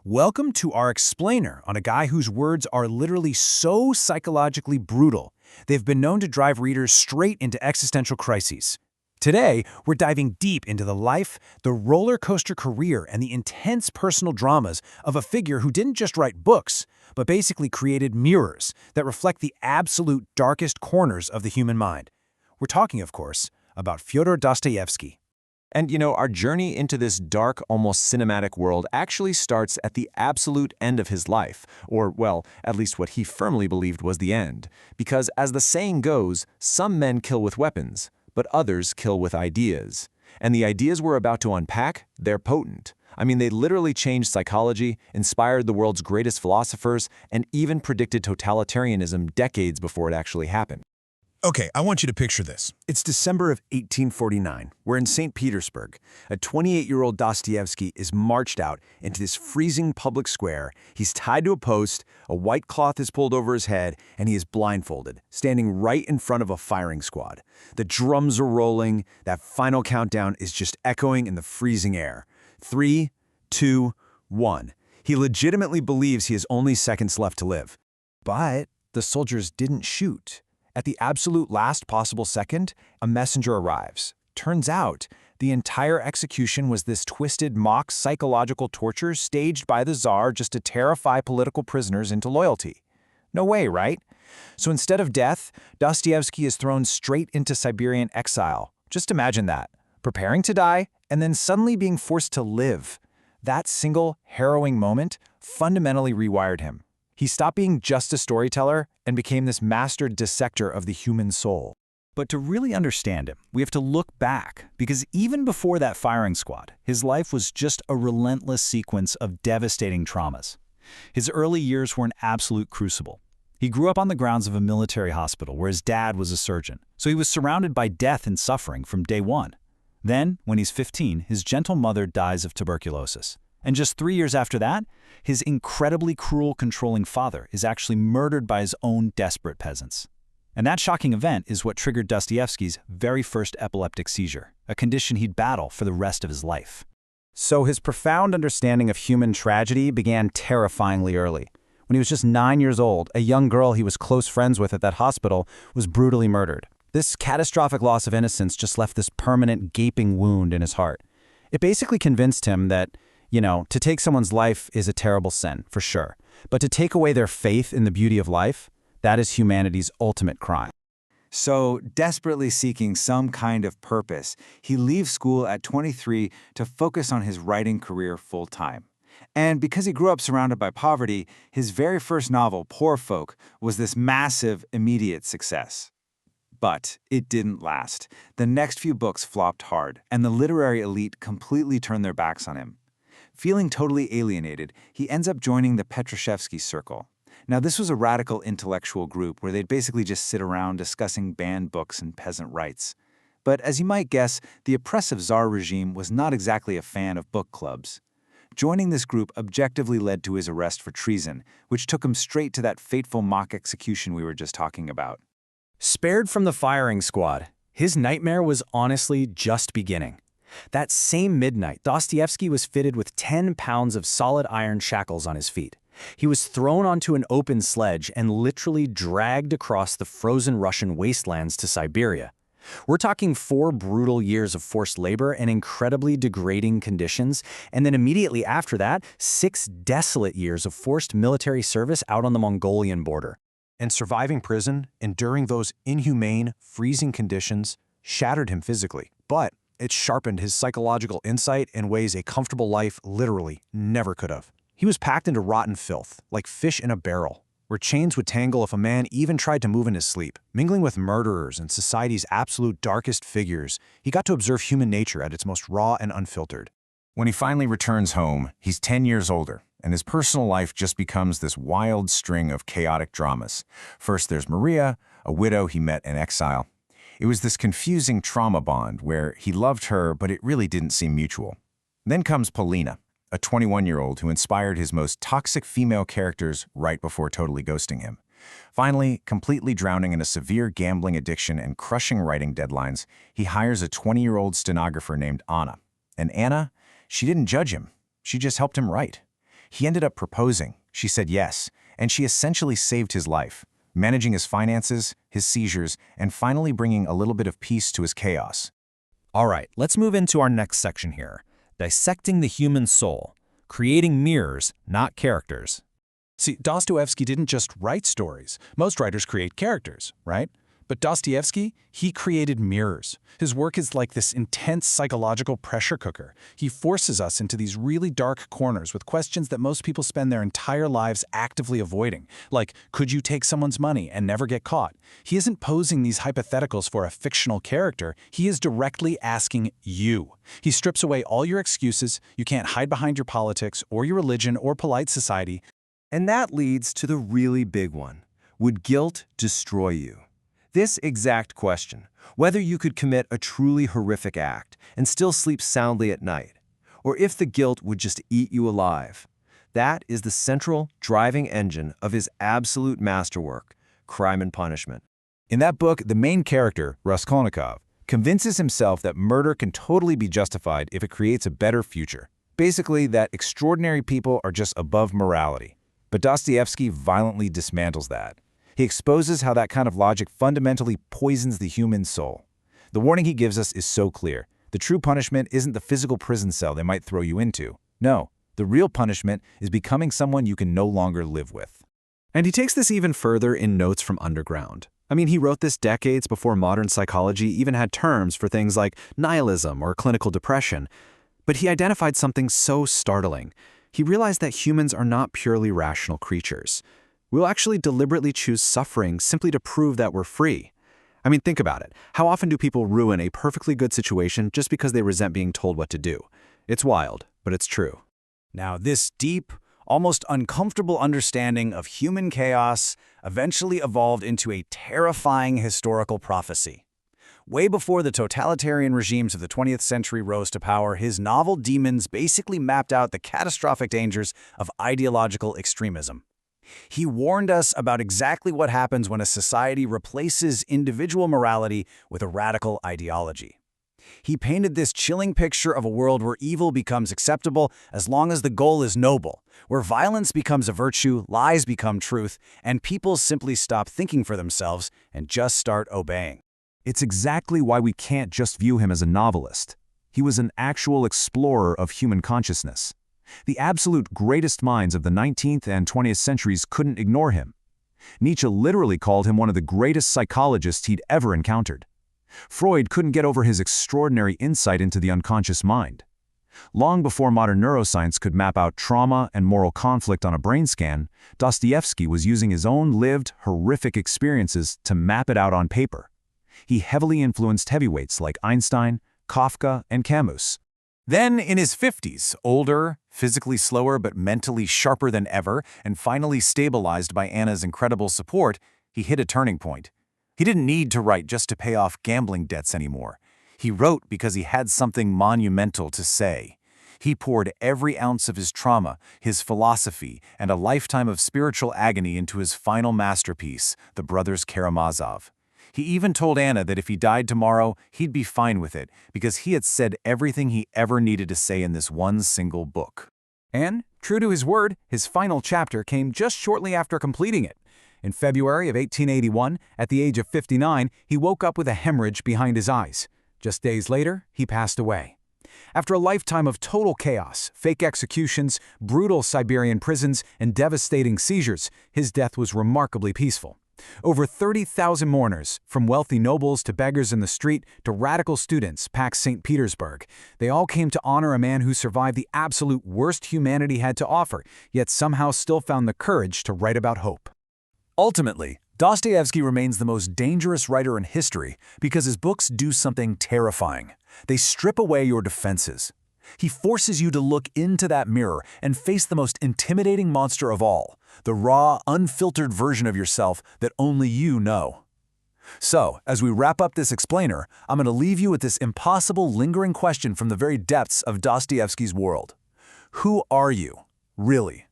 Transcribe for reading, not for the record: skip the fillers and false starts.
Welcome to our explainer on a guy whose words are literally so psychologically brutal, they've been known to drive readers straight into existential crises. Today, we're diving deep into the life, the roller coaster career, and the intense personal dramas of a figure who didn't just write books, but basically created mirrors that reflect the absolute darkest corners of the human mind. We're talking, of course, about Fyodor Dostoevsky. And our journey into this dark, almost cinematic world actually starts at the absolute end of his life, or, well, at least what he firmly believed was the end. Because as the saying goes, some men kill with weapons, but others kill with ideas. And the ideas we're about to unpack, they're potent. I mean, they literally changed psychology, inspired the world's greatest philosophers, and even predicted totalitarianism decades before it actually happened. Okay, I want you to picture this. It's December of 1849. We're in St. Petersburg. A 28-year-old Dostoevsky is marched out into this freezing public square. He's tied to a post, a white cloth is pulled over his head, and he is blindfolded, standing right in front of a firing squad. The drums are rolling. That final countdown is just echoing in the freezing air. 3, 2, 1. He legitimately believes he has only seconds left to live. But the soldiers didn't shoot. At the absolute last possible second, a messenger arrives. Turns out, the entire execution was this twisted mock psychological torture staged by the Tsar just to terrify political prisoners into loyalty. No way, right? So instead of death, Dostoevsky is thrown straight into Siberian exile. Just imagine that. Preparing to die, and then suddenly being forced to live. That single, harrowing moment fundamentally rewired him. He stopped being just a storyteller and became this master dissector of the human soul. But to really understand him, we have to look back, because even before that firing squad, his life was just a relentless sequence of devastating traumas. His early years were an absolute crucible. He grew up on the grounds of a military hospital where his dad was a surgeon, so he was surrounded by death and suffering from day one. Then, when he's 15, his gentle mother dies of tuberculosis. And just 3 years after that, his incredibly cruel, controlling father is actually murdered by his own desperate peasants. And that shocking event is what triggered Dostoevsky's very first epileptic seizure, a condition he'd battle for the rest of his life. So his profound understanding of human tragedy began terrifyingly early. When he was just 9 years old, a young girl he was close friends with at that hospital was brutally murdered. This catastrophic loss of innocence just left this permanent, gaping wound in his heart. It basically convinced him that to take someone's life is a terrible sin, for sure. But to take away their faith in the beauty of life, that is humanity's ultimate crime. So, desperately seeking some kind of purpose, he leaves school at 23 to focus on his writing career full-time. And because he grew up surrounded by poverty, his very first novel, Poor Folk, was this massive, immediate success. But it didn't last. The next few books flopped hard, and the literary elite completely turned their backs on him. Feeling totally alienated, he ends up joining the Petrushevsky Circle. Now, this was a radical intellectual group where they'd basically just sit around discussing banned books and peasant rights. But as you might guess, the oppressive Tsar regime was not exactly a fan of book clubs. Joining this group objectively led to his arrest for treason, which took him straight to that fateful mock execution we were just talking about. Spared from the firing squad, his nightmare was honestly just beginning. That same midnight, Dostoevsky was fitted with 10 pounds of solid iron shackles on his feet. He was thrown onto an open sledge and literally dragged across the frozen Russian wastelands to Siberia. We're talking 4 brutal years of forced labor and incredibly degrading conditions, and then immediately after that, 6 desolate years of forced military service out on the Mongolian border. And surviving prison, enduring those inhumane, freezing conditions, shattered him physically. But it sharpened his psychological insight in ways a comfortable life literally never could have. He was packed into rotten filth, like fish in a barrel, where chains would tangle if a man even tried to move in his sleep. Mingling with murderers and society's absolute darkest figures, he got to observe human nature at its most raw and unfiltered. When he finally returns home, he's 10 years older, and his personal life just becomes this wild string of chaotic dramas. First, there's Maria, a widow he met in exile. It was this confusing trauma bond where he loved her, but it really didn't seem mutual. Then comes Polina, a 21-year-old who inspired his most toxic female characters right before totally ghosting him. Finally, completely drowning in a severe gambling addiction and crushing writing deadlines, he hires a 20-year-old stenographer named Anna. And Anna, she didn't judge him. She just helped him write. He ended up proposing. She said yes, and she essentially saved his life, managing his finances, his seizures, and finally bringing a little bit of peace to his chaos. All right, let's move into our next section here. Dissecting the human soul. Creating mirrors, not characters. See, Dostoevsky didn't just write stories. Most writers create characters, right? But Dostoevsky, he created mirrors. His work is like this intense psychological pressure cooker. He forces us into these really dark corners with questions that most people spend their entire lives actively avoiding. Like, could you take someone's money and never get caught? He isn't posing these hypotheticals for a fictional character. He is directly asking you. He strips away all your excuses. You can't hide behind your politics or your religion or polite society. And that leads to the really big one. Would guilt destroy you? This exact question, whether you could commit a truly horrific act and still sleep soundly at night, or if the guilt would just eat you alive. That is the central driving engine of his absolute masterwork, Crime and Punishment. In that book, the main character, Raskolnikov, convinces himself that murder can totally be justified if it creates a better future. Basically, that extraordinary people are just above morality. But Dostoevsky violently dismantles that. He exposes how that kind of logic fundamentally poisons the human soul. The warning he gives us is so clear. The true punishment isn't the physical prison cell they might throw you into. No, the real punishment is becoming someone you can no longer live with. And he takes this even further in Notes from Underground. I mean, he wrote this decades before modern psychology even had terms for things like nihilism or clinical depression. But he identified something so startling. He realized that humans are not purely rational creatures. We'll actually deliberately choose suffering simply to prove that we're free. I mean, think about it. How often do people ruin a perfectly good situation just because they resent being told what to do? It's wild, but it's true. Now, this deep, almost uncomfortable understanding of human chaos eventually evolved into a terrifying historical prophecy. Way before the totalitarian regimes of the 20th century rose to power, his novel Demons basically mapped out the catastrophic dangers of ideological extremism. He warned us about exactly what happens when a society replaces individual morality with a radical ideology. He painted this chilling picture of a world where evil becomes acceptable as long as the goal is noble, where violence becomes a virtue, lies become truth, and people simply stop thinking for themselves and just start obeying. It's exactly why we can't just view him as a novelist. He was an actual explorer of human consciousness. The absolute greatest minds of the 19th and 20th centuries couldn't ignore him. Nietzsche literally called him one of the greatest psychologists he'd ever encountered. Freud couldn't get over his extraordinary insight into the unconscious mind. Long before modern neuroscience could map out trauma and moral conflict on a brain scan, Dostoevsky was using his own lived, horrific experiences to map it out on paper. He heavily influenced heavyweights like Einstein, Kafka, and Camus. Then, in his 50s, older, physically slower but mentally sharper than ever, and finally stabilized by Anna's incredible support, he hit a turning point. He didn't need to write just to pay off gambling debts anymore. He wrote because he had something monumental to say. He poured every ounce of his trauma, his philosophy, and a lifetime of spiritual agony into his final masterpiece, The Brothers Karamazov. He even told Anna that if he died tomorrow, he'd be fine with it, because he had said everything he ever needed to say in this one single book. And, true to his word, his final chapter came just shortly after completing it. In February of 1881, at the age of 59, he woke up with a hemorrhage behind his eyes. Just days later, he passed away. After a lifetime of total chaos, fake executions, brutal Siberian prisons, and devastating seizures, his death was remarkably peaceful. Over 30,000 mourners, from wealthy nobles to beggars in the street to radical students, packed St. Petersburg. They all came to honor a man who survived the absolute worst humanity had to offer, yet somehow still found the courage to write about hope. Ultimately, Dostoevsky remains the most dangerous writer in history because his books do something terrifying. They strip away your defenses. He forces you to look into that mirror and face the most intimidating monster of all, the raw, unfiltered version of yourself that only you know. So, as we wrap up this explainer, I'm going to leave you with this impossible, lingering question from the very depths of Dostoevsky's world. Who are you, really?